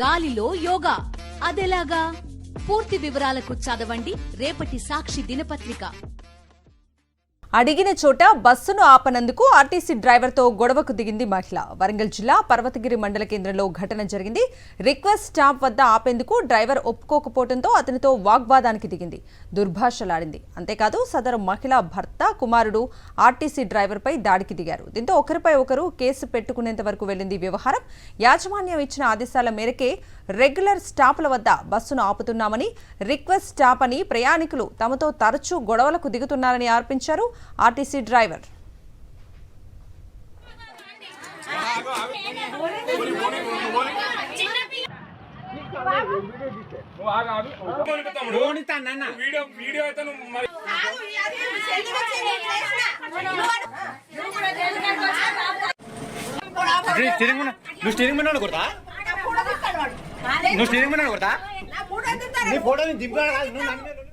గాలిలో యోగా అదెలాగా? పూర్తి వివరాలకు చదవండి రేపటి సాక్షి దినపత్రిక. అడిగిన చోట బస్సును ఆపనందుకు ఆర్టీసీ డ్రైవర్తో గొడవకు దిగింది మహిళ. వరంగల్ జిల్లా పర్వతగిరి మండల కేంద్రంలో ఘటన జరిగింది. రిక్వెస్ట్ స్టాప్ వద్ద ఆపేందుకు డ్రైవర్ ఒప్పుకోకపోవడంతో అతనితో వాగ్వాదానికి దిగింది, దుర్భాషలాడింది. అంతేకాదు సదరు మహిళ భర్త, కుమారుడు ఆర్టీసీ డ్రైవర్పై దాడికి దిగారు. దీంతో ఒకరిపై ఒకరు కేసు పెట్టుకునేంత వరకు వెళ్లింది వ్యవహారం. యాజమాన్యం ఇచ్చిన ఆదేశాల మేరకే రెగ్యులర్ స్టాపుల వద్ద బస్సును ఆపుతున్నామని, రిక్వెస్ట్ స్టాప్ అని ప్రయాణికులు తమతో తరచూ గొడవలకు దిగుతున్నారని ఆరోపించారు ఆర్టీసీ డ్రైవర్. నువ్వు స్టీరింగ్ మీద కొడతా నీ ఫోటో దింపాడు.